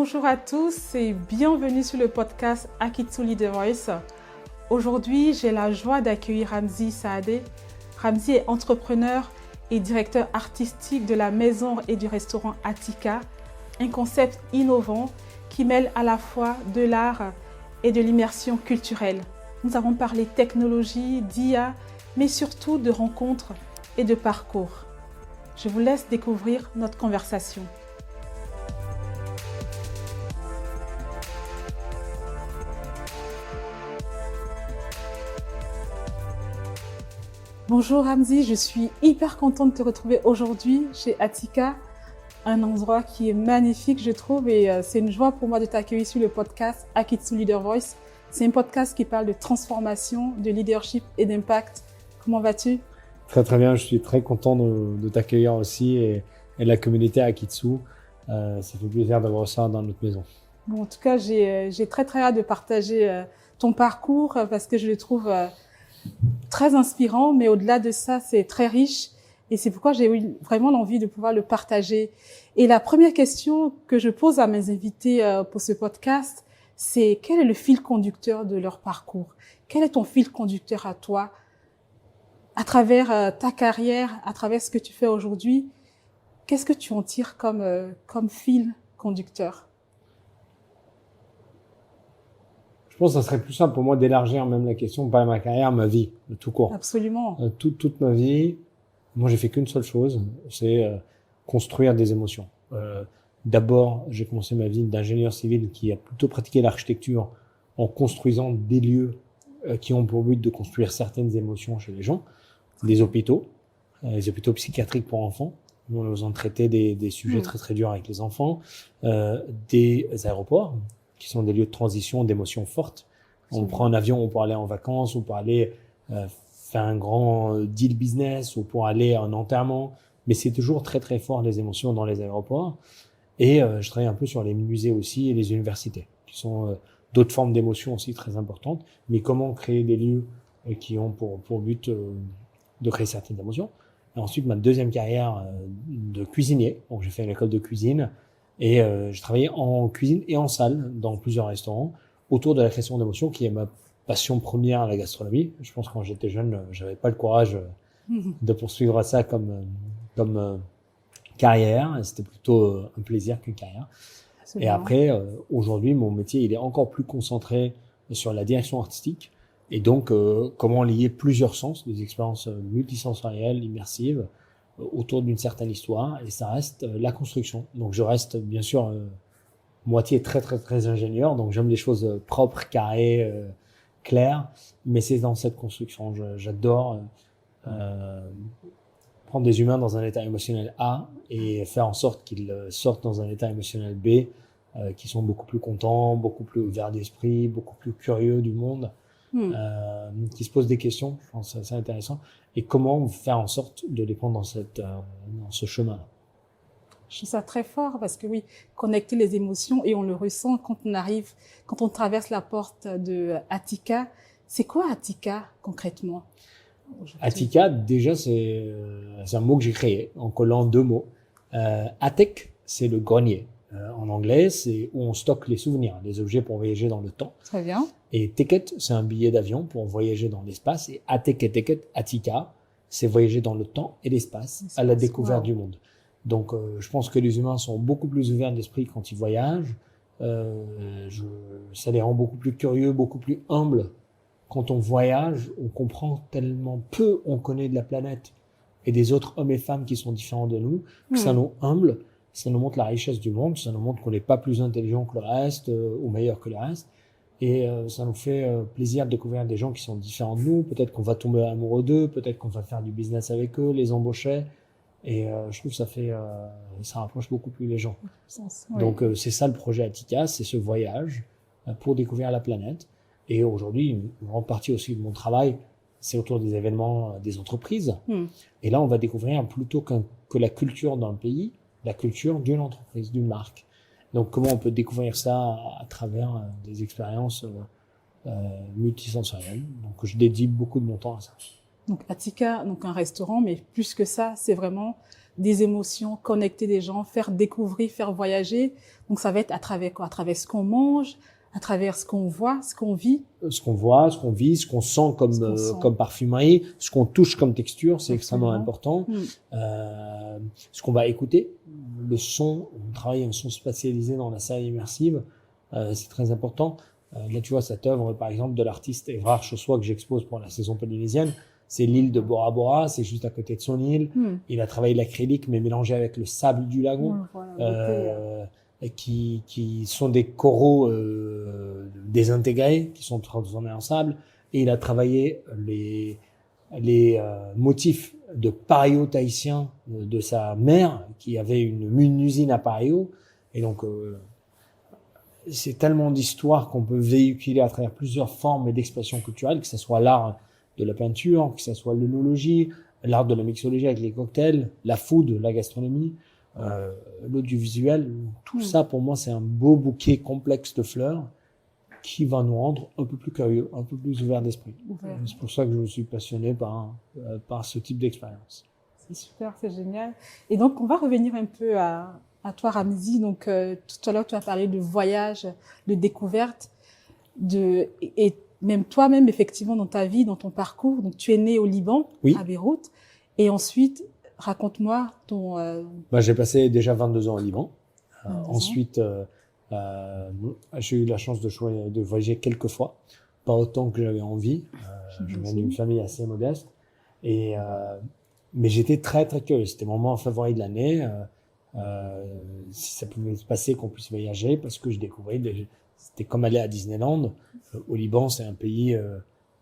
Bonjour à tous et bienvenue sur le podcast Akitsu Leader Voice. Aujourd'hui, j'ai la joie d'accueillir Ramzi Saadé. Ramzi est entrepreneur et directeur artistique de la maison et du restaurant Attika, un concept innovant qui mêle à la fois de l'art et de l'immersion culturelle. Nous avons parlé technologie, d'IA, mais surtout de rencontres et de parcours. Je vous laisse découvrir notre conversation. Bonjour Ramzi, je suis hyper contente de te retrouver aujourd'hui chez Attika, un endroit qui est magnifique je trouve et c'est une joie pour moi de t'accueillir sur le podcast Akitsu Leader Voice. C'est un podcast qui parle de transformation, de leadership et d'impact. Comment vas-tu? Très très bien, je suis très content de t'accueillir aussi et la communauté Akitsu. Ça fait plaisir d'avoir ça dans notre maison. Bon, en tout cas, j'ai très hâte de partager ton parcours parce que je le trouve très inspirant, mais au-delà de ça, c'est très riche et c'est pourquoi j'ai eu vraiment l'envie de pouvoir le partager. Et la première question que je pose à mes invités pour ce podcast, c'est quel est le fil conducteur de leur parcours? Quel est ton fil conducteur à toi, à travers ta carrière, à travers ce que tu fais aujourd'hui? Qu'est-ce que tu en tires comme fil conducteur? Je pense que ça serait plus simple pour moi d'élargir même la question, pas ma carrière, ma vie, tout court. Absolument. Toute ma vie, moi j'ai fait qu'une seule chose, c'est construire des émotions. D'abord, j'ai commencé ma vie d'ingénieur civil qui a plutôt pratiqué l'architecture en construisant des lieux qui ont pour but de construire certaines émotions chez les gens. Les hôpitaux psychiatriques pour enfants. Nous avons traité des sujets très très durs avec les enfants. Des aéroports, qui sont des lieux de transition d'émotions fortes. On prend un avion, on peut aller en vacances, on peut aller faire un grand deal business, ou pour aller à un enterrement. Mais c'est toujours très très fort les émotions dans les aéroports. Et je travaille un peu sur les musées aussi et les universités, qui sont d'autres formes d'émotions aussi très importantes. Mais comment créer des lieux qui ont pour but de créer certaines émotions. Et ensuite, ma deuxième carrière de cuisinier. Donc, j'ai fait une école de cuisine. Et j'ai travaillé en cuisine et en salle dans plusieurs restaurants autour de la création d'émotions qui est ma passion première à la gastronomie. Je pense que quand j'étais jeune, j'avais pas le courage de poursuivre ça comme carrière. C'était plutôt un plaisir qu'une carrière. Et après, aujourd'hui, mon métier, il est encore plus concentré sur la direction artistique et donc comment lier plusieurs sens, des expériences multisensorielles, immersives, autour d'une certaine histoire, et ça reste la construction. Donc je reste bien sûr moitié très très très ingénieur, donc j'aime les choses propres, carrées, claires, mais c'est dans cette construction. J'adore prendre des humains dans un état émotionnel A et faire en sorte qu'ils sortent dans un état émotionnel B, qui sont beaucoup plus contents, beaucoup plus ouverts d'esprit, beaucoup plus curieux du monde, qui se posent des questions. Je pense que c'est intéressant. Et comment faire en sorte de les prendre dans ce chemin-là. Je trouve ça très fort parce que oui, connecter les émotions et on le ressent quand on traverse la porte de Attika. C'est quoi Attika concrètement? Attika, déjà, c'est un mot que j'ai créé en collant deux mots. Atek, c'est le grenier. En anglais, c'est où on stocke les souvenirs, les objets pour voyager dans le temps. Très bien. Et Teket, c'est un billet d'avion pour voyager dans l'espace. Et Teket, Attika, c'est voyager dans le temps et l'espace à la découverte du monde. Donc, je pense que les humains sont beaucoup plus ouverts d'esprit quand ils voyagent. Ça les rend beaucoup plus curieux, beaucoup plus humbles. Quand on voyage, on comprend tellement peu on connaît de la planète et des autres hommes et femmes qui sont différents de nous, que ça nous humble. Ça nous montre la richesse du monde, ça nous montre qu'on n'est pas plus intelligent que le reste ou meilleur que le reste. Et ça nous fait plaisir de découvrir des gens qui sont différents de nous. Peut-être qu'on va tomber amoureux d'eux, peut-être qu'on va faire du business avec eux, les embaucher. Et je trouve que ça rapproche beaucoup plus les gens. Oui. Donc c'est ça le projet Attika, c'est ce voyage pour découvrir la planète. Et aujourd'hui, une grande partie aussi de mon travail, c'est autour des événements des entreprises. Et là, on va découvrir plutôt que la culture d'un pays, la culture d'une entreprise, d'une marque. Donc, comment on peut découvrir ça à travers des expériences multisensorielles. Donc, je dédie beaucoup de mon temps à ça. Donc, Attika, donc un restaurant, mais plus que ça, c'est vraiment des émotions, connecter des gens, faire découvrir, faire voyager. Donc ça va être à travers quoi? À travers ce qu'on mange, à travers ce qu'on voit, ce qu'on vit. Ce qu'on voit, ce qu'on vit, ce qu'on sent comme parfumerie, ce qu'on touche comme texture, c'est extrêmement important. Ce qu'on va écouter, le son, on travaille un son spatialisé dans la salle immersive, c'est très important. Là, tu vois, cette œuvre, par exemple, de l'artiste Évrard Chaussois que j'expose pour la saison polynésienne, c'est l'île de Bora Bora, c'est juste à côté de son île. Il a travaillé l'acrylique, mais mélangé avec le sable du lagon, qui sont des coraux désintégrés, qui sont transformés en sable. Et il a travaillé les motifs de Paraíso tahitien de sa mère, qui avait une usine à Paraíso. Et donc, c'est tellement d'histoires qu'on peut véhiculer à travers plusieurs formes et d'expressions culturelles, que ce soit l'art de la peinture, que ce soit l'œnologie, l'art de la mixologie avec les cocktails, la food, la gastronomie, l'audiovisuel. Tout ça, pour moi, c'est un beau bouquet complexe de fleurs qui va nous rendre un peu plus curieux, un peu plus ouverts d'esprit. C'est pour ça que je suis passionné par ce type d'expérience. C'est super, c'est génial. Et donc, on va revenir un peu à toi, Ramzy. Donc, tout à l'heure, tu as parlé de voyage, de découverte, et même toi-même, effectivement, dans ta vie, dans ton parcours. Donc, tu es né au Liban, à Beyrouth. Et ensuite, raconte-moi ton... j'ai passé déjà 22 ans au Liban. Ensuite, j'ai eu la chance de voyager quelques fois. Pas autant que j'avais envie. Je viens d'une famille assez modeste. Mais j'étais très, très curieux. C'était mon moment favori de l'année. Si ça pouvait se passer qu'on puisse voyager, parce que je découvrais, c'était comme aller à Disneyland. Au Liban, c'est un pays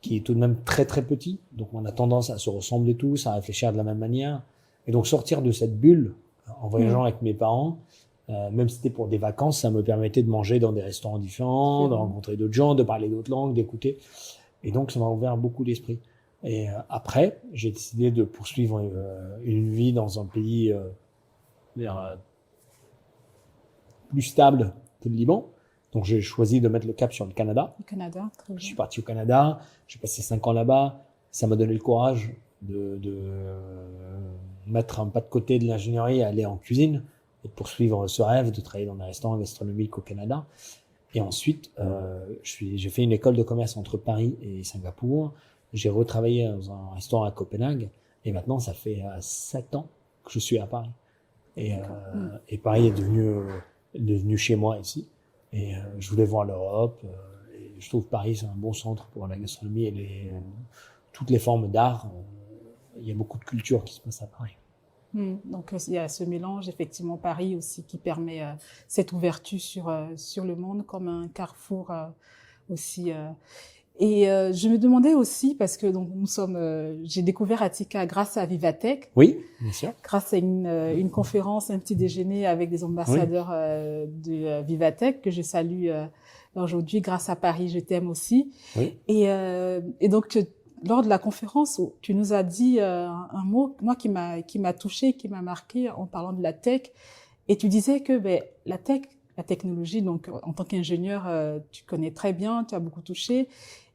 qui est tout de même très très petit, donc on a tendance à se ressembler tous, à réfléchir de la même manière, et donc sortir de cette bulle en voyageant avec mes parents, même si c'était pour des vacances, ça me permettait de manger dans des restaurants différents, de rencontrer d'autres gens, de parler d'autres langues, d'écouter, et donc ça m'a ouvert beaucoup d'esprit. Et après, j'ai décidé de poursuivre une vie dans un pays plus stable que le Liban. Donc, j'ai choisi de mettre le cap sur le Canada. Le Canada, très bien. Je suis parti au Canada. J'ai passé 5 ans là-bas. Ça m'a donné le courage de mettre un pas de côté de l'ingénierie et aller en cuisine et de poursuivre ce rêve de travailler dans un restaurant gastronomique au Canada. Et ensuite, j'ai fait une école de commerce entre Paris et Singapour. J'ai retravaillé dans un restaurant à Copenhague. Et maintenant, ça fait 7 ans que je suis à Paris. Et Paris est devenu chez moi ici. Et je voulais voir l'Europe. Et je trouve Paris, c'est un bon centre pour la gastronomie et toutes les formes d'art. Il y a beaucoup de culture qui se passe à Paris. Donc, il y a ce mélange, effectivement, Paris aussi, qui permet cette ouverture sur le monde comme un carrefour aussi. Et je me demandais aussi, parce que donc j'ai découvert Attica grâce à Vivatech. Oui, bien sûr. Grâce à une conférence, un petit déjeuner avec des ambassadeurs de Vivatech que je salue aujourd'hui. Grâce à Paris, je t'aime aussi. Oui. Et donc lors de la conférence, tu nous as dit un mot, moi qui m'a touché, qui m'a marqué en parlant de la tech. Et tu disais que la tech, la technologie, donc en tant qu'ingénieur, tu connais très bien, tu as beaucoup touché.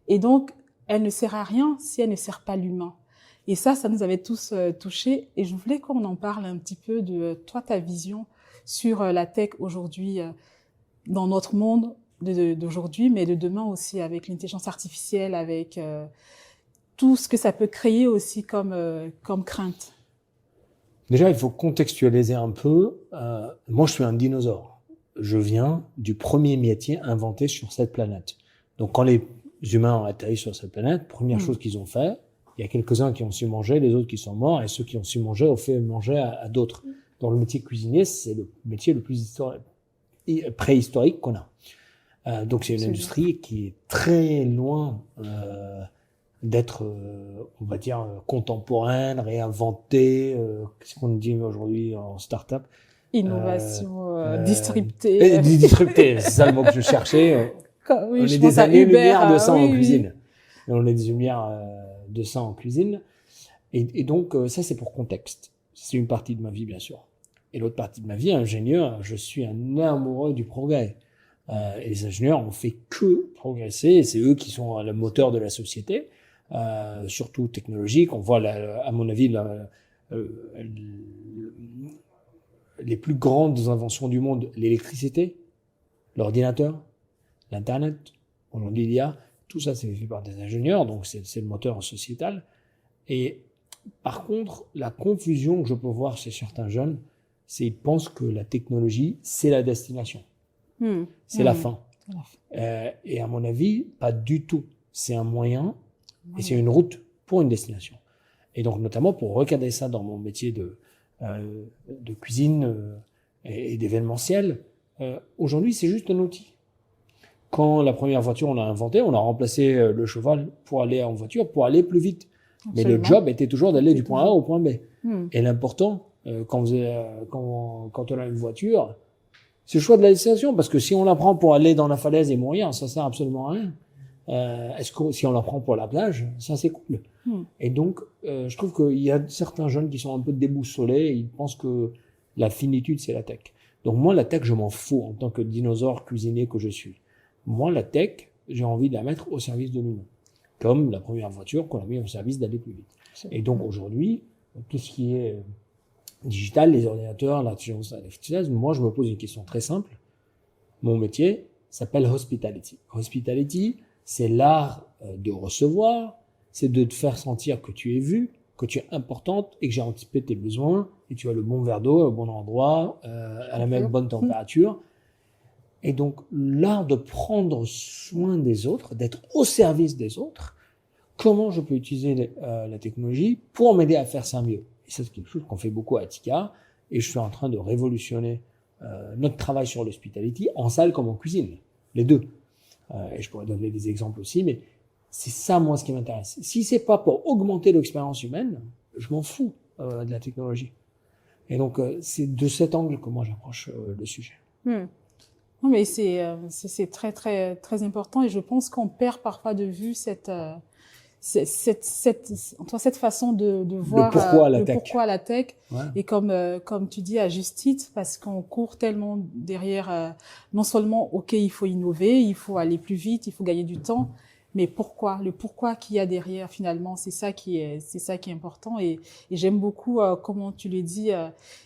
Et donc, elle ne sert à rien si elle ne sert pas l'humain. Et ça nous avait tous touchés. Et je voulais qu'on en parle un petit peu de toi, ta vision sur la tech aujourd'hui, dans notre monde d'aujourd'hui, mais de demain aussi, avec l'intelligence artificielle, avec tout ce que ça peut créer aussi comme crainte. Déjà, il faut contextualiser un peu. Moi, je suis un dinosaure. Je viens du premier métier inventé sur cette planète. Donc, quand les humains ont atterri sur cette planète, première chose qu'ils ont fait, il y a quelques-uns qui ont su manger, les autres qui sont morts, et ceux qui ont su manger ont fait manger à d'autres. Dans le métier cuisinier, c'est le métier le plus préhistorique qu'on a. Donc c'est une industrie qui est très loin d'être, on va dire, contemporaine, réinventée, qu'est-ce qu'on dit aujourd'hui en start-up? Innovation disruptée. Disruptée, c'est ça le mot que je cherchais. Oui, on est des années-lumière de ça en cuisine. On est des lumières de ça en cuisine. Et donc, ça, c'est pour contexte. C'est une partie de ma vie, bien sûr. Et l'autre partie de ma vie, ingénieur, je suis un amoureux du progrès. Et les ingénieurs ont fait que progresser. Et c'est eux qui sont le moteur de la société, surtout technologique. On voit, à mon avis, les plus grandes inventions du monde, l'électricité, l'ordinateur, l'Internet, aujourd'hui l'IA, tout ça c'est fait par des ingénieurs, donc c'est le moteur sociétal. Et par contre, la confusion que je peux voir chez certains jeunes, c'est qu'ils pensent que la technologie, c'est la destination. C'est la fin. Et à mon avis, pas du tout. C'est un moyen et c'est une route pour une destination. Et donc, notamment pour recadrer ça dans mon métier de cuisine et d'événementiel, aujourd'hui, c'est juste un outil. Quand la première voiture, on l'a inventée, on a remplacé le cheval pour aller en voiture, pour aller plus vite. Absolument. Mais le job était toujours d'aller du point A au point B. Et l'important, quand on a une voiture, c'est le choix de la destination. Parce que si on la prend pour aller dans la falaise et mourir, ça sert absolument à rien. Si on la prend pour la plage, ça c'est cool. Et donc, je trouve qu'il y a certains jeunes qui sont un peu déboussolés et ils pensent que la finitude, c'est la tech. Donc moi, la tech, je m'en fous en tant que dinosaure cuisinier que je suis. Moi, la tech, j'ai envie de la mettre au service de l'humain. Comme la première voiture qu'on a mis au service d'aller plus vite. Et donc aujourd'hui, tout ce qui est digital, les ordinateurs, l'intelligence artificielle, moi je me pose une question très simple. Mon métier s'appelle hospitality. Hospitality, c'est l'art de recevoir, c'est de te faire sentir que tu es vu, que tu es importante et que j'ai anticipé tes besoins et tu as le bon verre d'eau au bon endroit, à la même bonne température. Et donc, l'art de prendre soin des autres, d'être au service des autres, comment je peux utiliser la technologie pour m'aider à faire ça mieux. Et ça, c'est quelque chose qu'on fait beaucoup à Attica, et je suis en train de révolutionner notre travail sur l'hospitality, en salle comme en cuisine, les deux. Et je pourrais donner des exemples aussi, mais c'est ça, moi, ce qui m'intéresse. Si c'est pas pour augmenter l'expérience humaine, je m'en fous de la technologie. Et donc, c'est de cet angle que moi, j'approche le sujet. Non, mais c'est très, très, très important et je pense qu'on perd parfois de vue cette façon de voir le pourquoi la tech. Ouais. Et comme tu dis à juste titre, parce qu'on court tellement derrière, non seulement, OK, il faut innover, il faut aller plus vite, il faut gagner du temps, mais le pourquoi qu'il y a derrière finalement, c'est ça qui est important et j'aime beaucoup comment tu le dis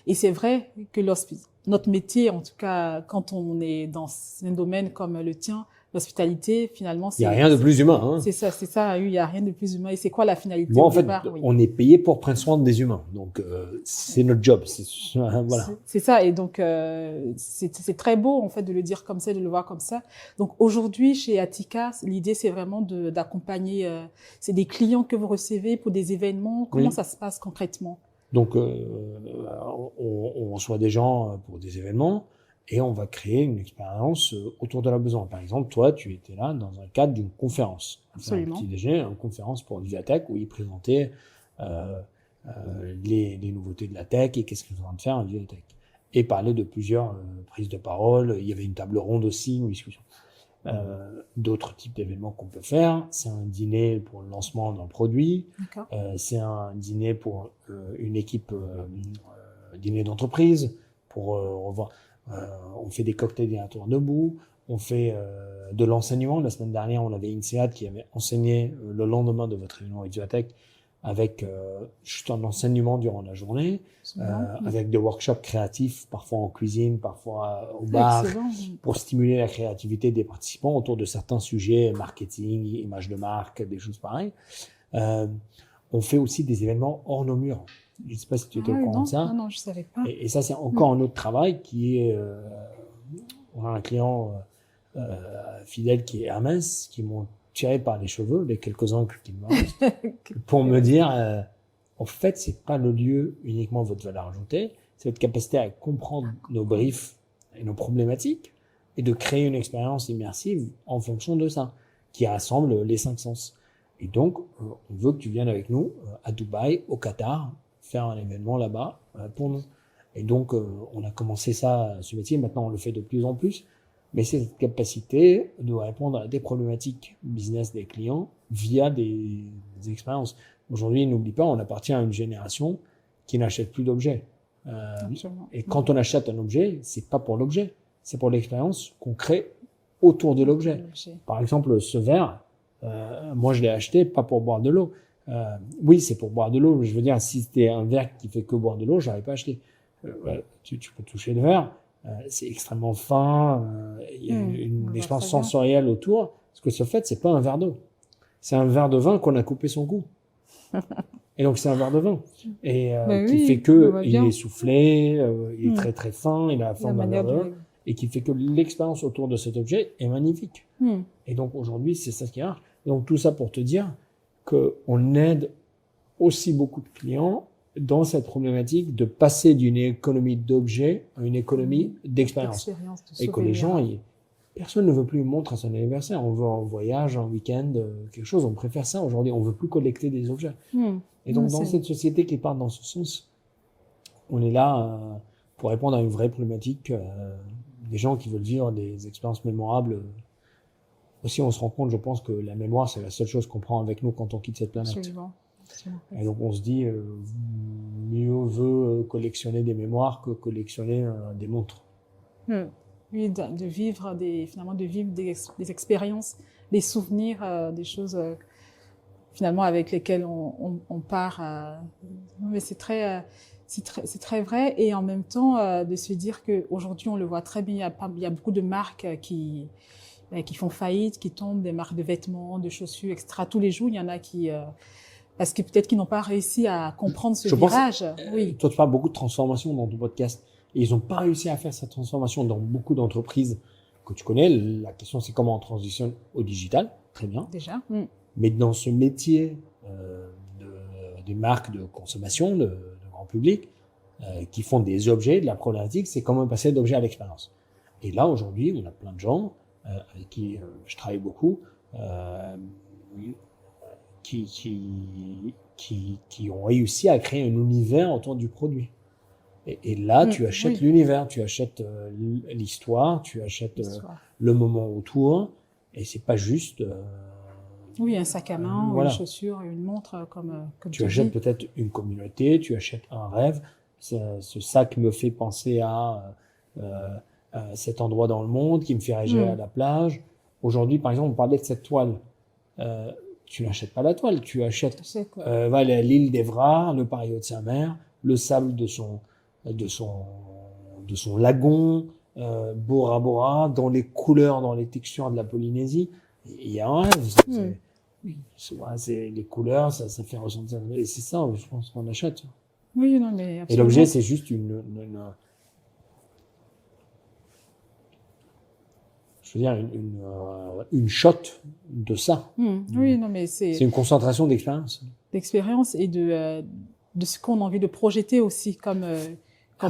et c'est vrai que notre métier, en tout cas, quand on est dans un domaine comme le tien, l'hospitalité, finalement, il y a rien de plus humain, hein. C'est ça, il y a rien de plus humain. Et c'est quoi la finalité? Moi, en fait, on est payé pour prendre soin des humains. Donc, c'est notre job. Voilà. C'est ça. Et donc, c'est très beau, en fait, de le dire comme ça, de le voir comme ça. Donc, aujourd'hui, chez Attica, l'idée, c'est vraiment d'accompagner, c'est des clients que vous recevez pour des événements. Comment ça se passe concrètement? Donc, on reçoit des gens pour des événements et on va créer une expérience autour de leurs besoins. Par exemple, toi, tu étais là dans un cadre d'une conférence. Absolument. Un petit déjeuner, une conférence pour Vivatech où ils présentaient les nouveautés de la tech et qu'est-ce qu'ils sont en train de faire à Vivatech. Et parler de plusieurs prises de parole. Il y avait une table ronde aussi, une discussion. D'autres types d'événements qu'on peut faire, c'est un dîner pour le lancement d'un produit, c'est un dîner pour une équipe, dîner d'entreprise, pour revoir. On fait des cocktails dînatoires debout, on fait de l'enseignement. La semaine dernière, on avait INSEAD qui avait enseigné le lendemain de votre réunion avec Vivatech avec juste un enseignement durant la journée, avec des workshops créatifs, parfois en cuisine, parfois au bar, pour stimuler la créativité des participants autour de certains sujets, marketing, image de marque, des choses pareilles. On fait aussi des événements hors nos murs. Je ne sais pas si tu étais au courant de ça. Non, je savais pas. Et ça, c'est encore un autre travail qui est... on a un client fidèle qui est Hermès, qui m'ont tiré par les cheveux, les quelques angles qui me restent, pour me dire, en fait, c'est pas le lieu uniquement votre valeur ajoutée, c'est votre capacité à comprendre nos briefs et nos problématiques et de créer une expérience immersive en fonction de ça, qui rassemble les 5 sens. Et donc, on veut que tu viennes avec nous à Dubaï, au Qatar, faire un événement là-bas pour nous. Et donc, on a commencé ça, ce métier, maintenant on le fait de plus en plus. Mais c'est cette capacité de répondre à des problématiques business des clients via des expériences. Aujourd'hui, n'oublie pas, on appartient à une génération qui n'achète plus d'objets. Et quand on achète un objet, c'est pas pour l'objet, c'est pour l'expérience qu'on crée autour de l'objet. Par exemple, ce verre, moi je l'ai acheté pas pour boire de l'eau. Oui, c'est pour boire de l'eau. Je veux dire, si c'était un verre qui fait que boire de l'eau, je l'aurais pas acheté. Ouais, tu peux toucher le verre. C'est extrêmement fin. Il y a une expérience sensorielle autour. Ce que ce fait, c'est pas un verre d'eau. C'est un verre de vin qu'on a coupé son goût. Et donc, c'est un verre de vin. Et qui fait que il est soufflé, il est très très fin, il a la forme d'un verre de vin. Et qui fait que l'expérience autour de cet objet est magnifique. Et donc, aujourd'hui, c'est ça qui marche. Donc, tout ça pour te dire qu'on aide aussi beaucoup de clients dans cette problématique de passer d'une économie d'objets à une économie d'expérience. Et que les gens, personne ne veut plus montrer à son anniversaire. On veut un voyage, un week-end, quelque chose. On préfère ça aujourd'hui. On veut plus collecter des objets. Et donc, dans cette société qui part dans ce sens, on est là pour répondre à une vraie problématique des gens qui veulent vivre des expériences mémorables. Aussi, on se rend compte, je pense, que la mémoire, c'est la seule chose qu'on prend avec nous quand on quitte cette planète. Absolument. Et donc, on se dit, mieux vaut collectionner des mémoires que collectionner des montres. Oui, de vivre finalement, de vivre des expériences, des souvenirs, des choses finalement avec lesquelles on part. Mais c'est très vrai. Et en même temps, de se dire qu'aujourd'hui, on le voit très bien, il y a beaucoup de marques qui font faillite, qui tombent, des marques de vêtements, de chaussures, etc. Tous les jours, il y en a qui... parce que peut-être qu'ils n'ont pas réussi à comprendre ce virage. Oui. Toi, tu parles beaucoup de transformation dans ton podcast. Et ils n'ont pas réussi à faire cette transformation dans beaucoup d'entreprises que tu connais. La question, c'est comment on transitionne au digital. Très bien. Déjà. Mais dans ce métier des marques de consommation, de grand public, qui font des objets, de la problématique, c'est comment passer d'objet à l'expérience. Et là, aujourd'hui, on a plein de gens avec qui je travaille beaucoup, qui ont réussi à créer un univers autour du produit. Et là, tu achètes l'univers, tu achètes l'histoire, tu achètes le moment autour, et c'est pas juste... oui, un sac à main, ou une chaussure, une montre, comme tu achètes peut-être une communauté, tu achètes un rêve. Ce sac me fait penser à cet endroit dans le monde qui me fait rêver à la plage. Aujourd'hui, par exemple, on parlait de cette toile. Tu n'achètes pas la toile, tu achètes l'île d'Évrard, le Pario de Saint-Mer, le sable de son lagon, Bora Bora, dans les couleurs, dans les textures de la Polynésie. Il y a un rêve. C'est les couleurs, ça fait ressentir. Et c'est ça, je pense qu'on achète. Oui, non, mais absolument. Et l'objet, c'est juste une shot de ça. Oui, non, mais c'est une concentration d'expérience. D'expérience et de ce qu'on a envie de projeter aussi comme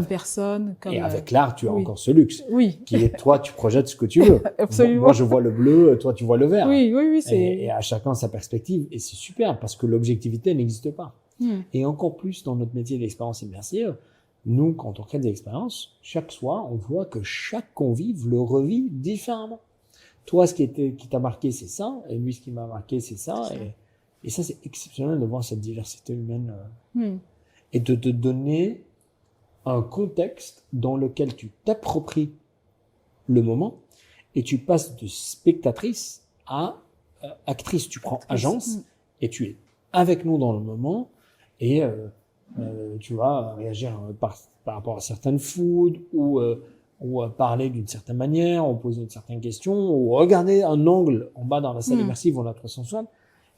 personne. Et avec l'art, tu as encore ce luxe. Oui. Qui est, toi, tu projettes ce que tu veux. Absolument. Moi, je vois le bleu, toi, tu vois le vert. Oui. Et à chacun sa perspective. Et c'est super parce que l'objectivité n'existe pas. Et encore plus dans notre métier d'expérience immersive, nous, quand on crée des expériences, chaque soir, on voit que chaque convive le revit différemment. Toi, ce qui t'a marqué, c'est ça. Et lui, ce qui m'a marqué, c'est ça. Et ça, c'est exceptionnel de voir cette diversité humaine. Et de te donner un contexte dans lequel tu t'appropries le moment et tu passes de spectatrice à actrice. Tu prends agence et tu es avec nous dans le moment et tu vas réagir par rapport à certaines foods ou parler d'une certaine manière, ou poser une certaine question, ou regarder un angle en bas dans la salle immersive, on a 360,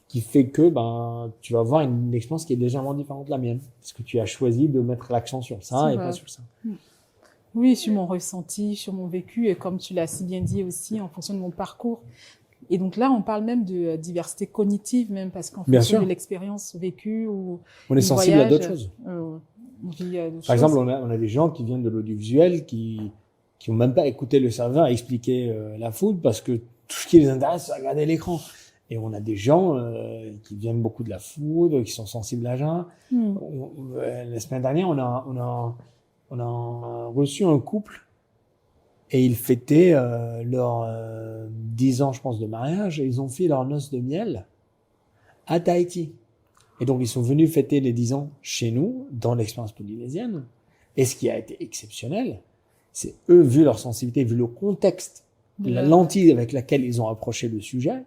qui fait que tu vas avoir une expérience qui est légèrement différente de la mienne, parce que tu as choisi de mettre l'accent sur ça et pas sur ça. Oui, sur mon ressenti, sur mon vécu, et comme tu l'as si bien dit aussi, en fonction de mon parcours. Et donc là, on parle même de diversité cognitive, même parce qu'en fonction de l'expérience vécue ou on est sensible à d'autres choses. Par exemple, on a des gens qui viennent de l'audiovisuel qui ont même pas écouté le serveur expliquer la food parce que tout ce qui les intéresse, c'est regarder l'écran. Et on a des gens qui viennent beaucoup de la food, qui sont sensibles à ça. La semaine dernière, on a reçu un couple et ils fêtaient leurs 10 ans, je pense, de mariage, et ils ont fait leur noces de miel à Tahiti. Et donc, ils sont venus fêter les 10 ans chez nous, dans l'expérience polynésienne. Et ce qui a été exceptionnel, c'est eux, vu leur sensibilité, vu le contexte, la lentille avec laquelle ils ont approché le sujet,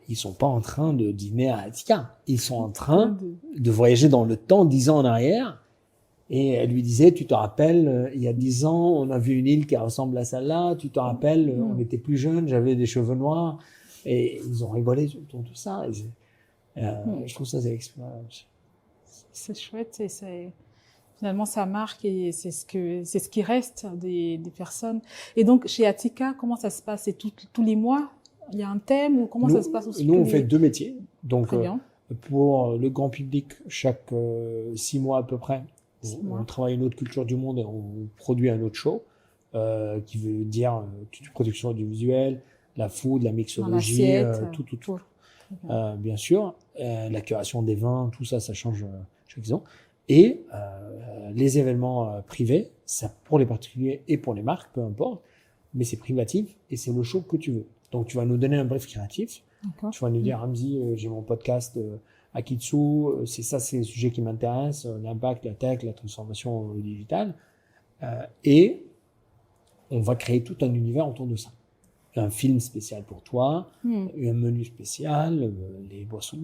ils sont pas en train de dîner à Attica. Ils sont en train de voyager dans le temps 10 ans en arrière. Et elle lui disait, tu te rappelles, il y a 10 ans, on a vu une île qui ressemble à celle-là. Tu te rappelles, on était plus jeunes, j'avais des cheveux noirs. Et ils ont rigolé autour de tout ça. Je trouve ça, c'est chouette et finalement, ça marque et c'est ce qui reste des personnes. Et donc, chez Attica, comment ça se passe? C'est tous les mois? Il y a un thème ou comment ça se passe aussi? Nous, on fait 2 métiers. Donc, très bien. Pour le grand public, chaque 6 mois à peu près, on travaille une autre culture du monde et on produit un autre show, qui veut dire toute production audiovisuelle, la food, la mixologie, tout. Bien sûr, la curation des vins, tout ça, ça change chaque saison. Et les événements privés, ça pour les particuliers et pour les marques, peu importe, mais c'est privatif et c'est le show que tu veux. Donc tu vas nous donner un brief créatif. D'accord. Tu vas nous dire, Ramzi, j'ai mon podcast Akitsu, c'est les sujets qui m'intéressent, l'impact, la tech, la transformation digitale. Et on va créer tout un univers autour de ça. Un film spécial pour toi, un menu spécial, les boissons,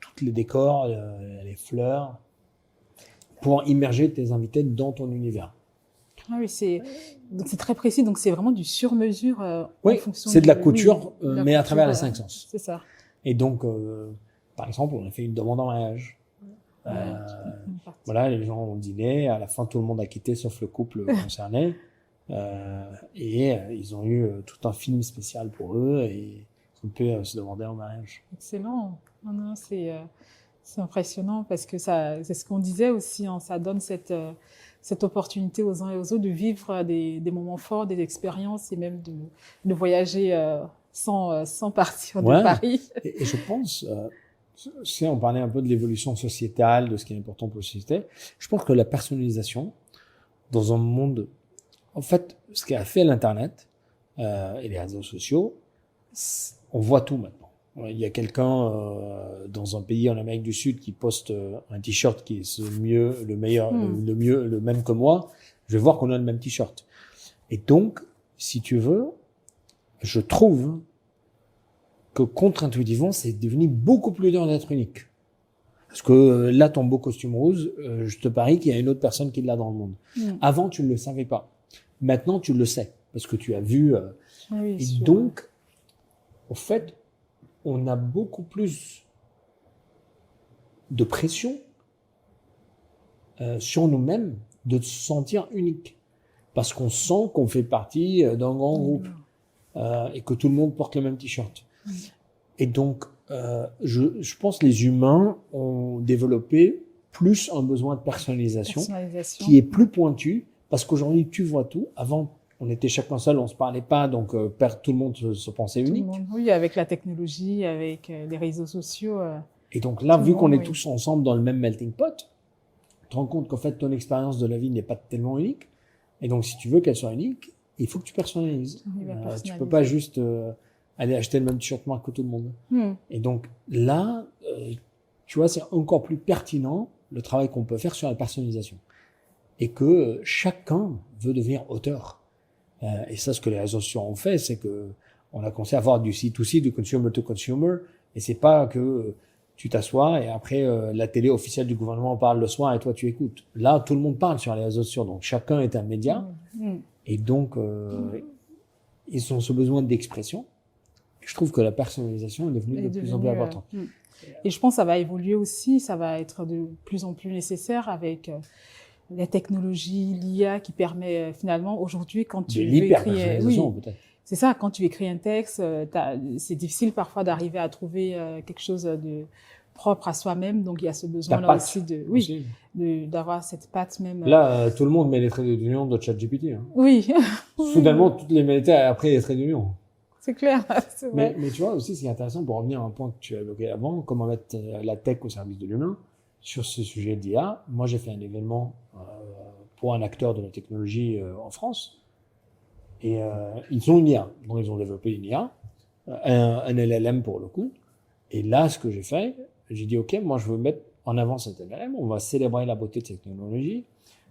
tous les décors, les fleurs, pour immerger tes invités dans ton univers. Ah oui, c'est très précis, donc c'est vraiment du sur-mesure oui, en fonction c'est de la couture, mais à travers les 5 sens. C'est ça. Et donc, par exemple, on a fait une demande en mariage. Voilà, les gens ont dîné, à la fin tout le monde a quitté sauf le couple concerné. Et ils ont eu tout un film spécial pour eux et ils ont pu se demander en mariage. Excellent. Non, c'est impressionnant parce que c'est ce qu'on disait aussi, hein, ça donne cette opportunité aux uns et aux autres de vivre des moments forts, des expériences et même de voyager sans partir de Paris. Et je pense, on parlait un peu de l'évolution sociétale, de ce qui est important pour la société. Je pense que la personnalisation dans un monde, en fait, ce qu'a fait l'Internet et les réseaux sociaux, on voit tout maintenant. Il y a quelqu'un dans un pays en Amérique du Sud qui poste un t-shirt qui est le même que moi. Je vais voir qu'on a le même t-shirt. Et donc, si tu veux, je trouve que contre-intuitivement, c'est devenu beaucoup plus dur d'être unique. Parce que là, ton beau costume rose, je te parie qu'il y a une autre personne qui l'a dans le monde. Avant, tu ne le savais pas. Maintenant, tu le sais parce que tu as vu. Oui, et donc, en fait, on a beaucoup plus de pression sur nous-mêmes de se sentir unique. Parce qu'on sent qu'on fait partie d'un grand groupe et que tout le monde porte le même t-shirt. Et donc, je pense que les humains ont développé plus un besoin de personnalisation. Qui est plus pointu. Parce qu'aujourd'hui, tu vois tout. Avant, on était chacun seul, on se parlait pas, donc tout le monde se pensait unique. Oui, avec la technologie, avec les réseaux sociaux. Et donc là, vu qu'on est tous ensemble dans le même melting pot, tu te rends compte qu'en fait, ton expérience de la vie n'est pas tellement unique. Et donc, si tu veux qu'elle soit unique, il faut que tu personnalises. Tu peux pas juste aller acheter le même t-shirt marque que tout le monde. Et donc là, tu vois, c'est encore plus pertinent le travail qu'on peut faire sur la personnalisation. Et que chacun veut devenir auteur. Et ça, ce que les réseaux sociaux ont fait, c'est que on a commencé à avoir du C2C, du consumer to consumer. Et c'est pas que tu t'assois et après la télé officielle du gouvernement parle le soir et toi tu écoutes. Là, tout le monde parle sur les réseaux sociaux, donc chacun est un média. Et donc, ils ont ce besoin d'expression. Je trouve que la personnalisation est devenue de plus en plus importante. Et je pense que ça va évoluer aussi, ça va être de plus en plus nécessaire avec la technologie, l'IA qui permet finalement aujourd'hui quand tu veux écrire, c'est ça, quand tu écris un texte, c'est difficile parfois d'arriver à trouver quelque chose de propre à soi-même, donc il y a ce besoin là aussi d'avoir cette patte même. Là, tout le monde met les traits d'union de ChatGPT. Hein. Oui. Soudainement, toutes les métiers après les traits d'union. C'est clair, c'est vrai. Mais tu vois aussi, ce qui est intéressant pour revenir à un point que tu as évoqué avant, comment mettre la tech au service de l'humain. Sur ce sujet d'IA, moi j'ai fait un événement pour un acteur de la technologie en France et ils ont une IA, donc ils ont développé une IA, un LLM pour le coup. Et là, ce que j'ai fait, j'ai dit ok, moi je veux mettre en avant cet LLM, on va célébrer la beauté de cette technologie,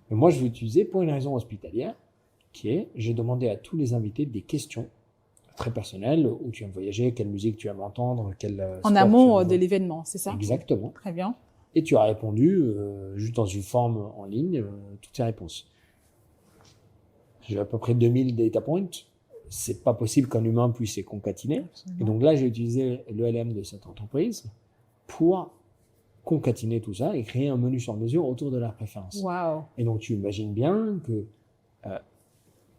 mais moi je vais l'utiliser pour une raison hospitalière, qui est j'ai demandé à tous les invités des questions très personnel où tu aimes voyager, quelle musique tu aimes entendre, quel En sport tu amont aimes de l'événement, c'est ça? Exactement. Très bien. Et tu as répondu juste dans une forme en ligne toutes ces réponses. J'ai à peu près 2000 data points. C'est pas possible qu'un humain puisse les concatiner. Absolument. Et donc là, j'ai utilisé le LM de cette entreprise pour concatiner tout ça et créer un menu sur mesure autour de la préférence. Waouh. Et donc, tu imagines bien que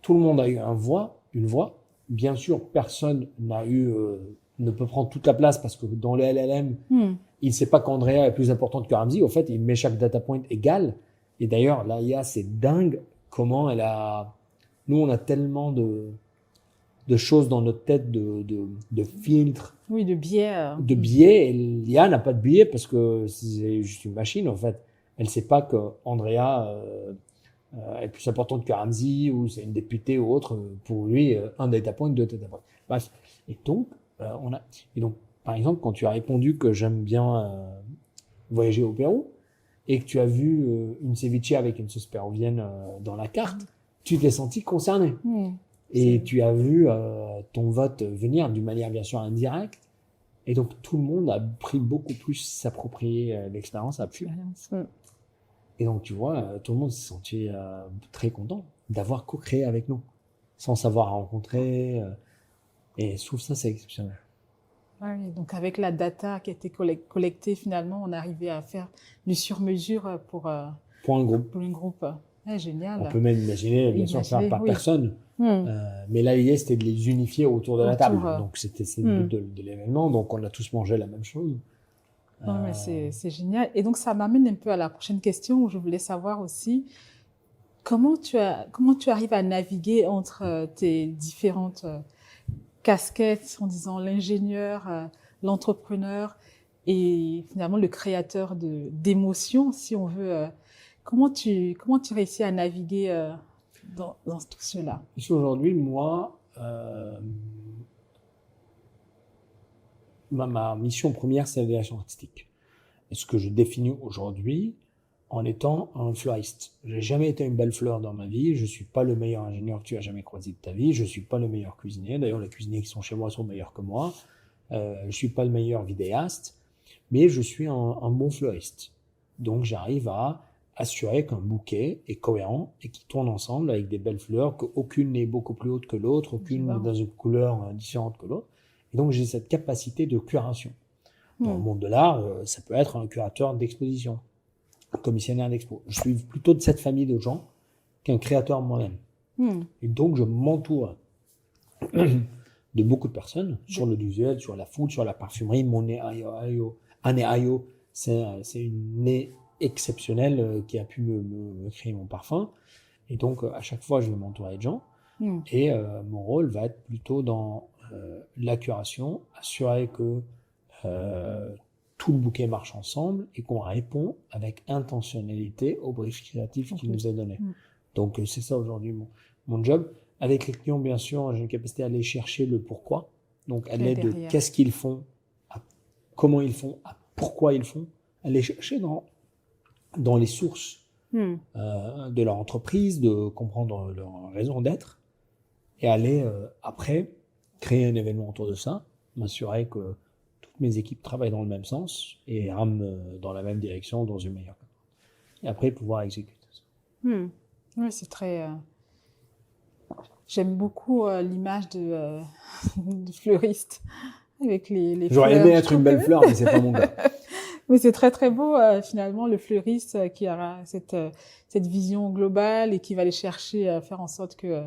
tout le monde a eu une voix. Bien sûr, personne ne peut prendre toute la place parce que dans le LLM, il ne sait pas qu'Andrea est plus importante que Ramsey. Au fait, il met chaque data point égal. Et d'ailleurs, l'IA, c'est dingue comment elle a... Nous, on a tellement de choses dans notre tête, de filtres, Oui, de biais. de biais. Et l'IA n'a pas de biais parce que c'est juste une machine, en fait. Elle ne sait pas qu'Andrea est plus importante que Ramsey ou c'est une députée ou autre. Pour lui, un data point, deux data points. Bref. Et donc, par exemple, quand tu as répondu que j'aime bien voyager au Pérou et que tu as vu une ceviche avec une sauce péruvienne dans la carte, tu t'es senti concerné. Et tu as vu ton vote venir d'une manière bien sûr indirecte. Et donc, tout le monde a pris beaucoup plus s'approprier l'expérience à plus. Et donc, tu vois, tout le monde s'est senti très content d'avoir co-créé avec nous, sans savoir rencontrer. Et je trouve ça, c'est exceptionnel. Oui, donc avec la data qui a été collectée, finalement, on est arrivé à faire du sur-mesure pour un groupe. Pour un groupe. Génial. On peut même imaginer, bien sûr, faire par personne. Mais là, l'idée, c'était de les unifier autour de la table. Donc, c'était le but de l'événement. Donc, on a tous mangé la même chose. Non, mais c'est génial. Et donc, ça m'amène un peu à la prochaine question où je voulais savoir aussi comment tu arrives à naviguer entre tes différentes casquettes, en disant l'ingénieur, l'entrepreneur et finalement le créateur d'émotions, si on veut. Comment tu réussis à naviguer dans tout cela? Aujourd'hui, moi, ma mission première, c'est la direction artistique. Et ce que je définis aujourd'hui en étant un fleuriste. J'ai jamais été une belle fleur dans ma vie. Je suis pas le meilleur ingénieur que tu as jamais croisé de ta vie. Je suis pas le meilleur cuisinier. D'ailleurs, les cuisiniers qui sont chez moi sont meilleurs que moi. Je suis pas le meilleur vidéaste, mais je suis un bon fleuriste. Donc, j'arrive à assurer qu'un bouquet est cohérent et qu'il tourne ensemble avec des belles fleurs, qu'aucune n'est beaucoup plus haute que l'autre, aucune dans une couleur différente que l'autre. Et donc, j'ai cette capacité de curation. Dans le monde de l'art, ça peut être un curateur d'exposition, un commissionnaire d'expo. Je suis plutôt de cette famille de gens qu'un créateur moi-même. Et donc, je m'entoure de beaucoup de personnes sur le visuel, sur la food, sur la parfumerie. Mon Anne Ayo, c'est une nez exceptionnelle qui a pu me créer mon parfum. Et donc, à chaque fois, je vais m'entourer de gens. Et mon rôle va être plutôt dans la curation, assurer que tout le bouquet marche ensemble et qu'on répond avec intentionnalité au brief créatif qui nous est donné. Donc, c'est ça aujourd'hui mon job. Avec les clients, bien sûr, j'ai une capacité à aller chercher le pourquoi. Donc, à l'aide de qu'est-ce qu'ils font, comment ils font, pourquoi ils font, aller chercher dans les sources de leur entreprise, de comprendre leur raison d'être et aller après créer un événement autour de ça, m'assurer que toutes mes équipes travaillent dans le même sens et rament dans la même direction, dans une meilleure. Et après, pouvoir exécuter ça. Oui, c'est très... J'aime beaucoup l'image de fleuriste avec les J'aurais fleurs. aimé être une belle fleur, mais c'est pas mon cas. Mais c'est très très beau finalement le fleuriste qui a cette vision globale et qui va aller chercher à faire en sorte que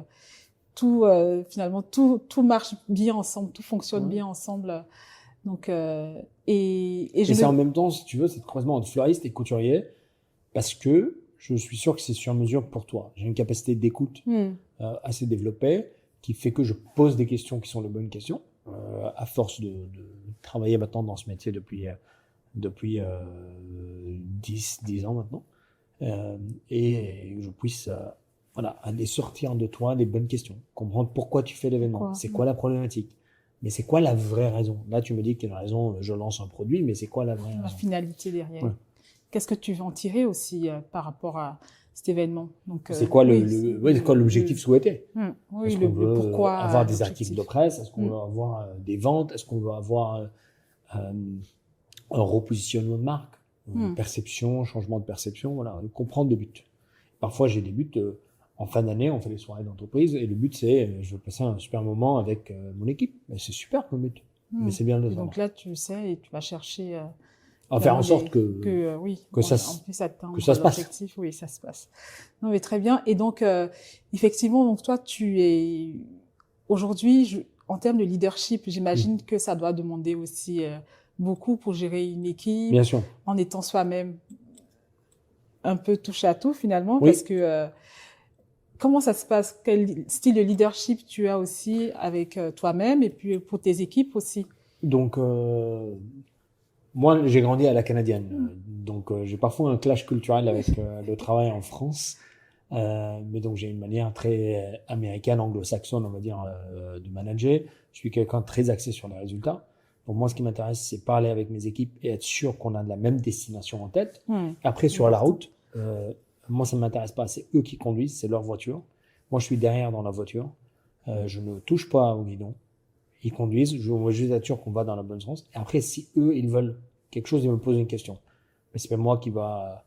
tout marche bien ensemble, tout fonctionne bien ensemble. Donc et c'est en même temps, si tu veux, c'est le croisement entre fleuriste et couturier parce que je suis sûr que c'est sur mesure pour toi. J'ai une capacité d'écoute assez développée qui fait que je pose des questions qui sont les bonnes questions à force de travailler maintenant dans ce métier depuis 10 ans maintenant et je puisse aller sortir de toi des bonnes questions, comprendre pourquoi tu fais l'événement, c'est quoi la problématique, mais c'est quoi la vraie raison. Là, tu me dis qu'il y a une raison, je lance un produit, mais c'est quoi la vraie raison? La finalité derrière. Qu'est-ce que tu veux en tirer aussi par rapport à cet événement. Donc, c'est quoi c'est quoi l'objectif souhaité? Oui, est-ce qu'on veut pourquoi avoir des articles de presse? Est-ce qu'on veut avoir des ventes? Est-ce qu'on veut avoir un repositionnement de marque? Perception, changement de perception, voilà, comprendre le but. Parfois, j'ai des buts en fin d'année, on fait des soirées d'entreprise et le but, c'est je veux passer un super moment avec mon équipe. Et c'est super comme but, mais c'est bien de le savoir. Donc là, tu sais et tu vas chercher à faire en sorte que ça se passe. Oui, ça se passe. Non, mais très bien. Et donc, effectivement, donc toi, tu es aujourd'hui, en termes de leadership, j'imagine que ça doit demander aussi beaucoup pour gérer une équipe, bien sûr, en étant soi-même un peu touche à tout finalement, parce que comment ça se passe? Quel style de leadership tu as aussi avec toi-même et puis pour tes équipes aussi? Donc, moi, j'ai grandi à la canadienne, donc j'ai parfois un clash culturel avec le travail en France. Mais donc j'ai une manière très américaine, anglo-saxonne, on va dire, de manager. Je suis quelqu'un de très axé sur les résultats. Donc moi, ce qui m'intéresse, c'est parler avec mes équipes et être sûr qu'on a de la même destination en tête. Après, sur la route, moi, ça ne m'intéresse pas. C'est eux qui conduisent, c'est leur voiture. Moi, je suis derrière dans la voiture. Je ne touche pas au guidon. Ils conduisent. Je veux juste être sûr qu'on va dans la bonne sens. Et après, si eux, ils veulent quelque chose, ils me posent une question. Mais c'est pas moi qui va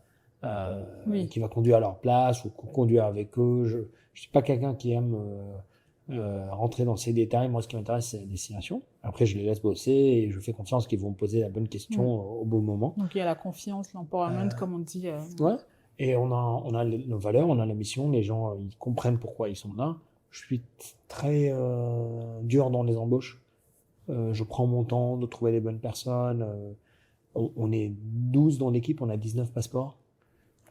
conduire à leur place ou conduire avec eux. Je suis pas quelqu'un qui aime rentrer dans ces détails. Moi, ce qui m'intéresse, c'est la destination. Après, je les laisse bosser et je fais confiance qu'ils vont me poser la bonne question au bon moment. Donc, il y a la confiance, l'empowerment, comme on dit. Ouais. Et on a nos valeurs, on a la mission. Les gens, ils comprennent pourquoi ils sont là. Je suis très dur dans les embauches. Je prends mon temps de trouver les bonnes personnes. On est 12 dans l'équipe, on a 19 passeports.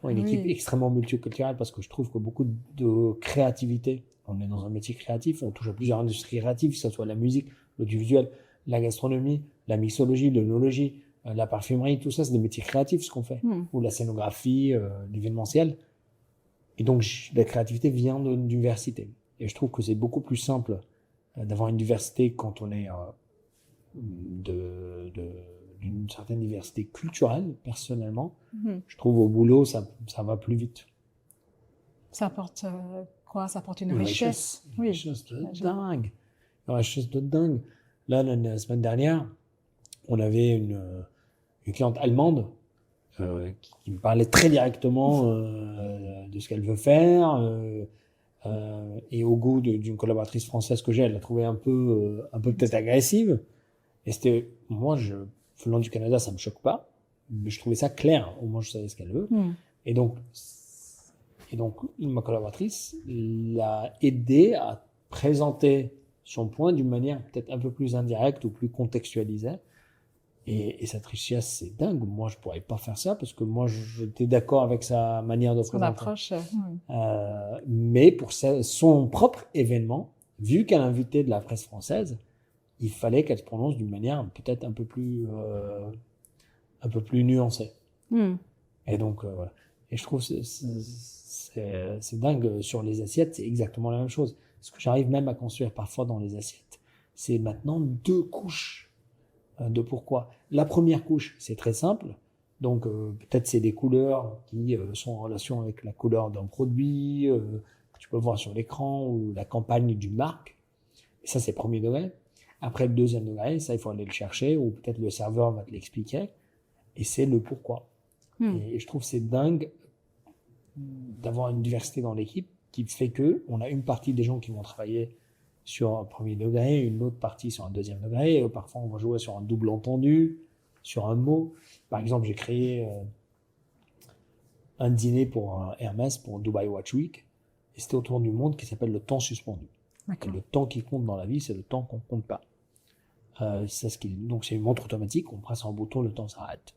Une équipe extrêmement multiculturelle parce que je trouve que beaucoup de créativité, on est dans un métier créatif, on touche à plusieurs industries créatives, que ce soit la musique, l'audiovisuel, la gastronomie, la mixologie, l'œnologie, la parfumerie, tout ça, c'est des métiers créatifs ce qu'on fait. Ou la scénographie, l'événementiel. Et donc, la créativité vient d'une diversité. Et je trouve que c'est beaucoup plus simple d'avoir une diversité quand on est d'une certaine diversité culturelle, personnellement. Je trouve au boulot, ça va plus vite. Ça apporte quoi? Ça apporte une richesse. Une richesse de dingue. Une richesse de dingue. Là, la semaine dernière, on avait une cliente allemande qui me parlait très directement de ce qu'elle veut faire. Et au goût d'une collaboratrice française que j'ai, elle l'a trouvée un peu peut-être agressive. Et c'était, moi, venant du Canada, ça me choque pas, mais je trouvais ça clair. Au moins, je savais ce qu'elle veut. Et donc, ma collaboratrice l'a aidé à présenter son point d'une manière peut-être un peu plus indirecte ou plus contextualisée. Et cette richesse, c'est dingue. Moi, je pourrais pas faire ça parce que moi, j'étais d'accord avec sa manière de présenter. Son approche. Mais pour son propre événement, vu qu'elle invitait de la presse française, il fallait qu'elle se prononce d'une manière peut-être un peu plus nuancée. Et donc, voilà. Et je trouve c'est dingue. Sur les assiettes, c'est exactement la même chose. Ce que j'arrive même à construire parfois dans les assiettes, c'est maintenant 2 couches de pourquoi. La première couche, c'est très simple. Donc, peut-être c'est des couleurs qui sont en relation avec la couleur d'un produit que tu peux voir sur l'écran ou la campagne d'une marque. Et ça, c'est premier degré. Après, le deuxième degré, ça, il faut aller le chercher ou peut-être le serveur va te l'expliquer. Et c'est le pourquoi. Et je trouve que c'est dingue d'avoir une diversité dans l'équipe qui fait que on a une partie des gens qui vont travailler sur un premier degré, une autre partie sur un deuxième degré. Et parfois, on va jouer sur un double entendu, sur un mot. Par exemple, j'ai créé un dîner pour Hermès, pour Dubai Watch Week. Et c'était autour du monde qui s'appelle le temps suspendu. Et le temps qui compte dans la vie, c'est le temps qu'on ne compte pas. Donc, c'est une montre automatique. On presse un bouton, le temps s'arrête.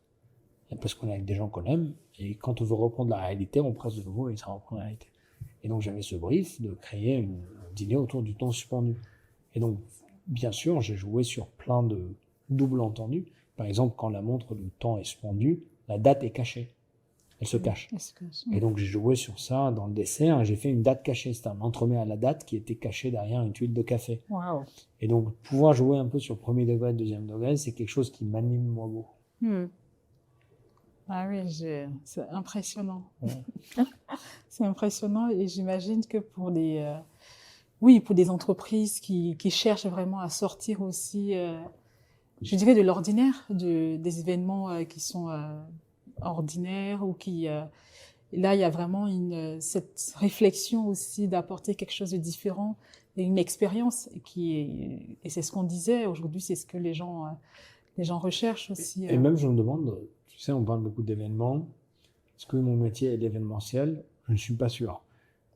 Parce qu'on est avec des gens qu'on aime. Et quand on veut reprendre la réalité, on presse de nouveau et ça reprend la réalité. Et donc, j'avais ce brief de créer un dîner autour du temps suspendu. Et donc, bien sûr, j'ai joué sur plein de doubles entendus. Par exemple, quand la montre, le temps est suspendu, la date est cachée. Elle se cache. Et donc, j'ai joué sur ça dans le dessert. J'ai fait une date cachée. C'était un entremets à la date qui était caché derrière une tuile de café. Wow. Et donc, pouvoir jouer un peu sur premier degré, deuxième degré, c'est quelque chose qui m'anime moi beaucoup. Ah oui, c'est impressionnant. Ouais. C'est impressionnant et j'imagine que oui, pour des entreprises qui cherchent vraiment à sortir aussi, je dirais, de l'ordinaire, des événements qui sont ordinaires ou là, il y a vraiment cette réflexion aussi d'apporter quelque chose de différent et une expérience et c'est ce qu'on disait aujourd'hui, c'est ce que les gens recherchent aussi. Et même, je me demande, tu sais, on parle beaucoup d'événements. Est-ce que mon métier est l'événementiel? Je ne suis pas sûr.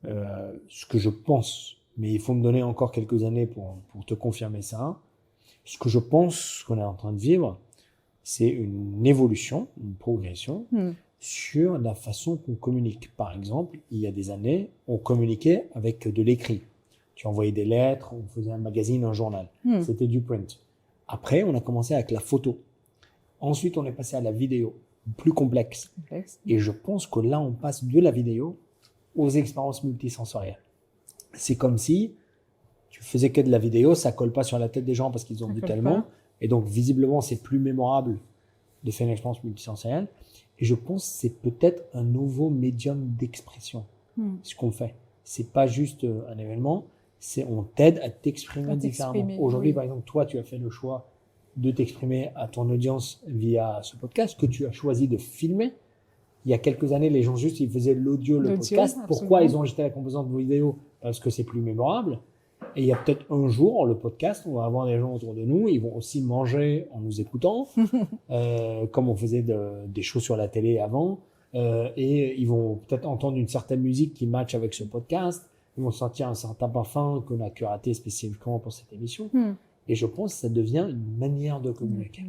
Ce que je pense, mais il faut me donner encore quelques années pour te confirmer ça. Ce que je pense qu'on est en train de vivre, c'est une évolution, une progression sur la façon qu'on communique. Par exemple, il y a des années, on communiquait avec de l'écrit. Tu envoyais des lettres, on faisait un magazine, un journal. C'était du print. Après, on a commencé avec la photo. Ensuite, on est passé à la vidéo, plus complexe. Et je pense que là, on passe de la vidéo aux expériences multisensorielles. C'est comme si tu faisais que de la vidéo, ça colle pas sur la tête des gens parce qu'ils ont vu tellement. Et donc, visiblement, c'est plus mémorable de faire une expérience multisensorielle. Et je pense que c'est peut-être un nouveau médium d'expression, ce qu'on fait. C'est pas juste un événement, on t'aide à t'exprimer différemment. Aujourd'hui, par exemple, toi, tu as fait le choix de t'exprimer à ton audience via ce podcast que tu as choisi de filmer. Il y a quelques années, les gens juste, ils faisaient l'audio, le podcast. Absolument. Pourquoi ils ont jeté la composante vidéo? Parce que c'est plus mémorable. Et il y a peut-être un jour, le podcast, on va avoir des gens autour de nous, ils vont aussi manger en nous écoutant, comme on faisait des shows sur la télé avant. Et ils vont peut-être entendre une certaine musique qui match avec ce podcast. Ils vont sentir un certain parfum qu'on a curaté spécifiquement pour cette émission. Et je pense que ça devient une manière de communiquer.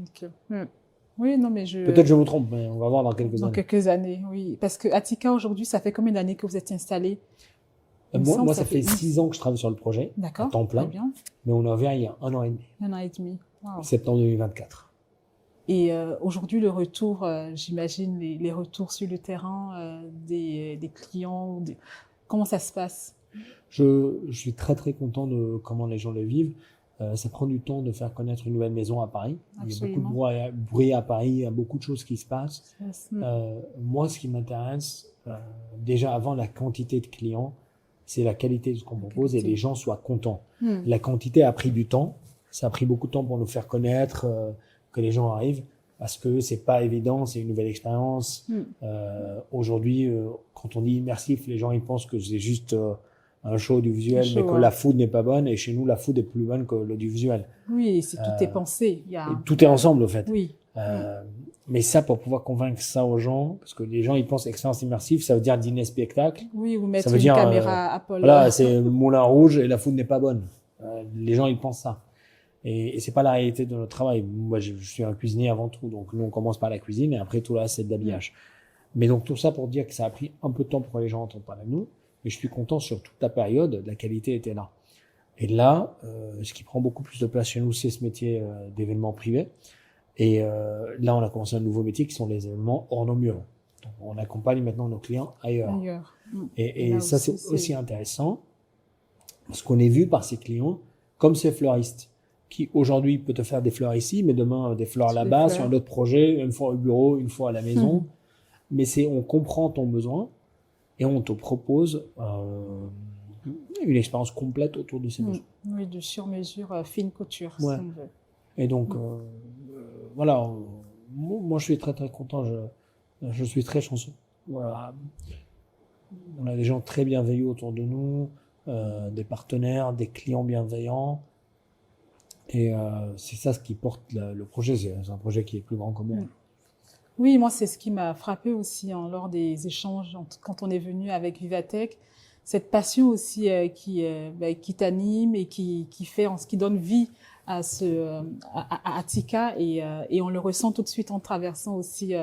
Oui, non, mais peut-être je me trompe, mais on va voir dans quelques années. Dans quelques années, oui. Parce que Attica, aujourd'hui, ça fait combien d'années que vous êtes installé? Moi, ça fait 6 ans que je travaille sur le projet, à temps plein. Bien. Mais on a ouvert il y a 1 an et demi. 1 an et demi. Wow. Septembre 2024. Et aujourd'hui, le retour, j'imagine, les retours sur le terrain des clients, comment ça se passe? Je suis très très content de comment les gens le vivent. Ça prend du temps de faire connaître une nouvelle maison à Paris. Absolument. Il y a beaucoup de bruit à Paris, il y a beaucoup de choses qui se passent. Moi, ce qui m'intéresse, déjà avant la quantité de clients, c'est la qualité de ce qu'on propose et les gens soient contents. La quantité a pris du temps. Ça a pris beaucoup de temps pour nous faire connaître, que les gens arrivent, parce que c'est pas évident, c'est une nouvelle expérience. Aujourd'hui, quand on dit immersif, les gens ils pensent que c'est juste un show audiovisuel, mais que la food n'est pas bonne. Et chez nous, la food est plus bonne que l'audiovisuel. Oui, tout est pensé. Tout est ensemble, au fait. Oui. Mais ça, pour pouvoir convaincre ça aux gens, parce que les gens, ils pensent expérience immersive, ça veut dire dîner-spectacle. Oui, ou mettre une caméra Apple. Voilà, c'est Moulin Rouge et la food n'est pas bonne. Les gens, ils pensent ça. Et c'est pas la réalité de notre travail. Moi, je suis un cuisinier avant tout. Donc, nous, on commence par la cuisine et après, tout là, c'est de l'habillage. Mais donc, tout ça pour dire que ça a pris un peu de temps pour que les gens entendent parler de nous. Mais je suis content sur toute la période, la qualité était là. Et là, ce qui prend beaucoup plus de place chez nous, c'est ce métier d'événements privés. Et là, on a commencé un nouveau métier qui sont les événements hors nos murs. Donc, on accompagne maintenant nos clients ailleurs. Et ça, c'est aussi intéressant parce qu'on est vu par ces clients comme ces fleuristes qui, aujourd'hui, peut te faire des fleurs ici, mais demain, des fleurs là-bas, sur un autre projet, une fois au bureau, une fois à la maison. Mais on comprend ton besoin et on te propose une expérience complète autour de ces besoins. Oui, de sur-mesure, fine couture, si on veut. Et donc, voilà, moi je suis très très content, je suis très chanceux. Voilà. On a des gens très bienveillants autour de nous, des partenaires, des clients bienveillants. Et c'est ça ce qui porte le projet, c'est un projet qui est plus grand que moi. Oui, moi c'est ce qui m'a frappé aussi lors des échanges quand on est venu avec Vivatech, cette passion aussi qui t'anime et qui donne vie à Attica et on le ressent tout de suite en traversant aussi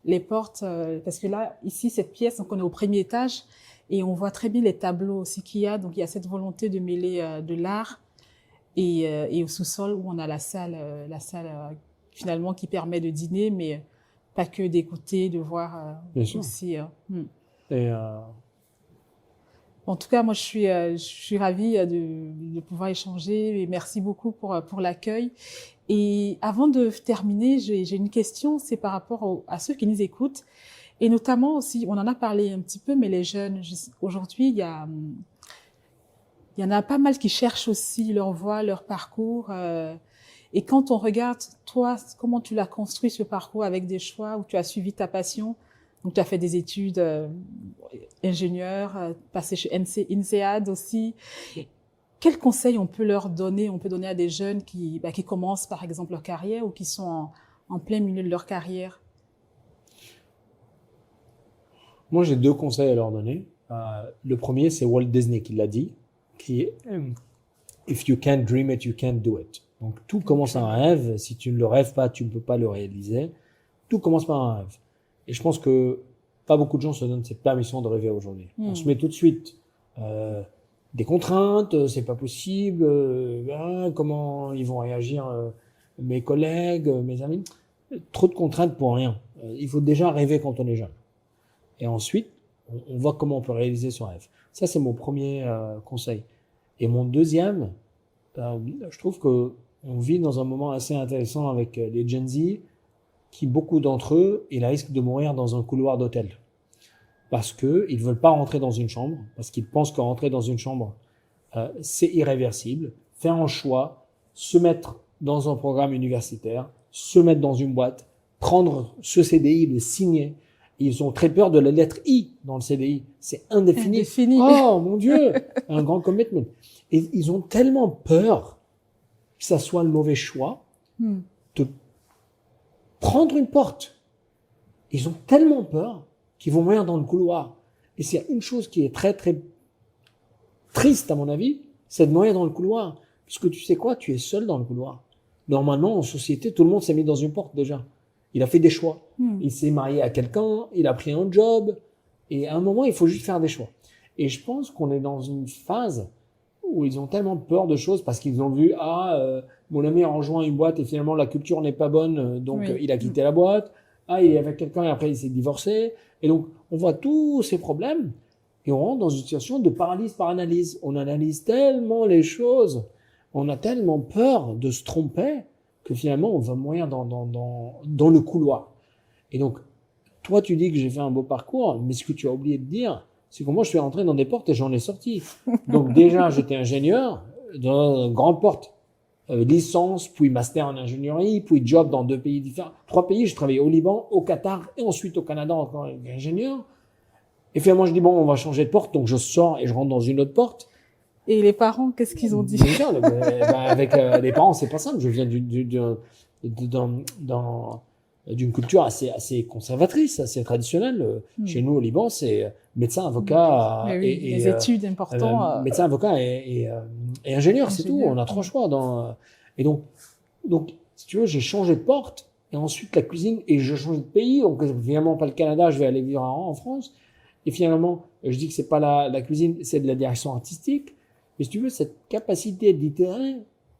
les portes parce que là ici cette pièce, donc on est au premier étage et on voit très bien les tableaux aussi qu'il y a, donc il y a cette volonté de mêler de l'art et au sous-sol où on a la salle finalement qui permet de dîner, mais pas que d'écouter, de voir aussi. Et En tout cas, moi, je suis ravie de pouvoir échanger et merci beaucoup pour l'accueil. Et avant de terminer, j'ai une question, c'est par rapport à ceux qui nous écoutent et notamment aussi, on en a parlé un petit peu, mais les jeunes, aujourd'hui, il y en a pas mal qui cherchent aussi leur voie, leur parcours. Et quand on regarde, toi, comment tu l'as construit ce parcours avec des choix où tu as suivi ta passion, donc tu as fait des études ingénieur, passé chez INSEAD aussi. Quels conseils on peut leur donner, on peut donner à des jeunes qui commencent par exemple leur carrière ou qui sont en plein milieu de leur carrière? Moi, j'ai deux conseils à leur donner. Le premier, c'est Walt Disney qui l'a dit, qui est If you can't dream it, you can't do it. Donc, tout commence par un rêve. Si tu ne le rêves pas, tu ne peux pas le réaliser. Tout commence par un rêve. Et je pense que pas beaucoup de gens se donnent cette permission de rêver aujourd'hui. On se met tout de suite des contraintes, c'est pas possible, comment ils vont réagir mes collègues, mes amis. Trop de contraintes pour rien. Il faut déjà rêver quand on est jeune. Et ensuite, on voit comment on peut réaliser son rêve. Ça, c'est mon premier conseil. Et mon deuxième, je trouve que on vit dans un moment assez intéressant avec les Gen Z, qui beaucoup d'entre eux, ils risquent de mourir dans un couloir d'hôtel. Parce que ils veulent pas rentrer dans une chambre, parce qu'ils pensent que rentrer dans une chambre, c'est irréversible. Faire un choix, se mettre dans un programme universitaire, se mettre dans une boîte, prendre ce CDI, le signer. Ils ont très peur de la lettre I dans le CDI. C'est indéfini. Indéfini. Oh, mon Dieu! Un grand commitment. Et ils ont tellement peur que ça soit le mauvais choix de prendre une porte. Ils ont tellement peur qu'ils vont mourir dans le couloir. Et s'il y a une chose qui est très, très triste, à mon avis, c'est de mourir dans le couloir. Puisque tu sais quoi? Tu es seul dans le couloir. Normalement, en société, tout le monde s'est mis dans une porte déjà. Il a fait des choix. Il s'est marié à quelqu'un, il a pris un job. Et à un moment, il faut juste faire des choix. Et je pense qu'on est dans une phase où ils ont tellement peur de choses parce qu'ils ont vu, mon ami a rejoint une boîte et finalement la culture n'est pas bonne, donc il a quitté la boîte. Il est avec quelqu'un et après il s'est divorcé. Et donc, on voit tous ces problèmes et on rentre dans une situation de paralyse par analyse. On analyse tellement les choses, on a tellement peur de se tromper que finalement on va mourir dans le couloir. Et donc, toi tu dis que j'ai fait un beau parcours, mais ce que tu as oublié de dire, c'est que moi je suis rentré dans des portes et j'en ai sorti. Donc déjà j'étais ingénieur dans une grande porte, licence, puis master en ingénierie, puis job dans 2 pays différents, 3 pays. J'ai travaillé au Liban, au Qatar et ensuite au Canada encore en ingénieur. Et finalement je dis bon, on va changer de porte, donc je sors et je rentre dans une autre porte. Et les parents, qu'est-ce qu'ils ont dit? Déjà, avec les parents, c'est pas simple. Je viens d'une culture assez conservatrice, assez traditionnelle. Chez nous au Liban, c'est médecin, avocat et les études importantes. Médecin, avocat et ingénieur, c'est tout. On a 3 choix. Et donc, si tu veux, j'ai changé de porte et ensuite la cuisine et je change de pays. Donc, finalement, pas le Canada, je vais aller vivre en France. Et finalement, je dis que c'est pas la cuisine, c'est de la direction artistique. Mais si tu veux, cette capacité d'itérer,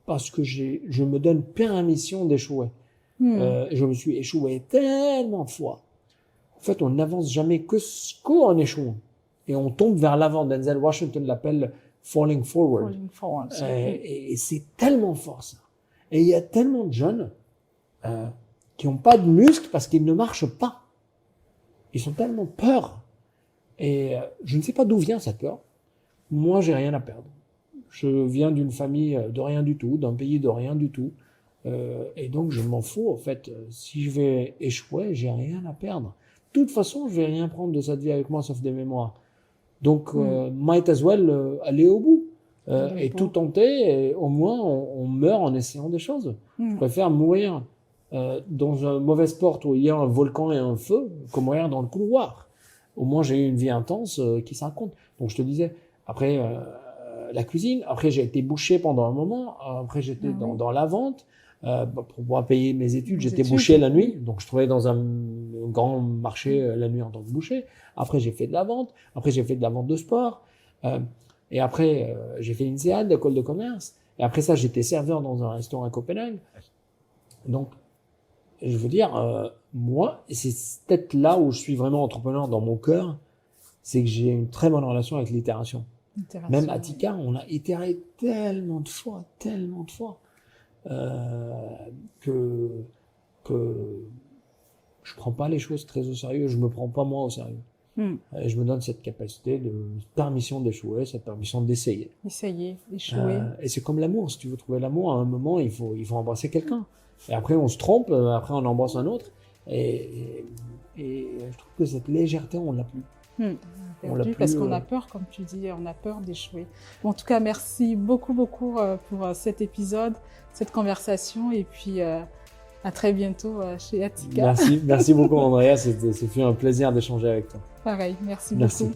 parce que je me donne permission d'échouer. Je me suis échoué tellement de fois. En fait, on n'avance jamais qu'en échouant. Et on tombe vers l'avant. Denzel Washington l'appelle falling forward. Et c'est tellement fort, ça. Et il y a tellement de jeunes qui n'ont pas de muscles parce qu'ils ne marchent pas. Ils ont tellement peur. Et je ne sais pas d'où vient cette peur. Moi, j'ai rien à perdre. Je viens d'une famille de rien du tout, d'un pays de rien du tout. Et donc, je m'en fous, en fait. Si je vais échouer, j'ai rien à perdre. De toute façon, je vais rien prendre de cette vie avec moi, sauf des mémoires. Donc, might as well aller au bout. Et tout tenter, et au moins, on meurt en essayant des choses. Je préfère mourir dans un mauvais sport où il y a un volcan et un feu que mourir dans le couloir. Au moins, j'ai eu une vie intense qui se raconte. Donc, je te disais, après la cuisine, après j'ai été boucher pendant un moment, après j'étais dans la vente. Pour pouvoir payer mes études, j'étais boucher la nuit, donc je travaillais dans un grand marché la nuit en tant que boucher. Après, j'ai fait de la vente. Après, j'ai fait de la vente de sport. Et après, j'ai fait l'INSEAD, l'école de commerce. Et après ça, j'étais serveur dans un restaurant à Copenhague. Donc, je veux dire, moi, et c'est peut-être là où je suis vraiment entrepreneur dans mon cœur, c'est que j'ai une très bonne relation avec l'itération. Itération, Même Attica, on a itéré tellement de fois, que je prends pas les choses très au sérieux, je me prends pas moi au sérieux. Et je me donne cette capacité de permission d'échouer, cette permission d'essayer. Essayer, échouer. Et c'est comme l'amour, si tu veux trouver l'amour, à un moment, il faut embrasser quelqu'un. Et après, on se trompe, après, on embrasse un autre. Et je trouve que cette légèreté, on l'a plus. On l'a plus parce qu'on a peur, comme tu dis, on a peur d'échouer. Bon, en tout cas, merci beaucoup pour cet épisode, cette conversation, et puis à très bientôt chez Attica. Merci beaucoup Andrea, ce fut un plaisir d'échanger avec toi. Pareil, merci beaucoup.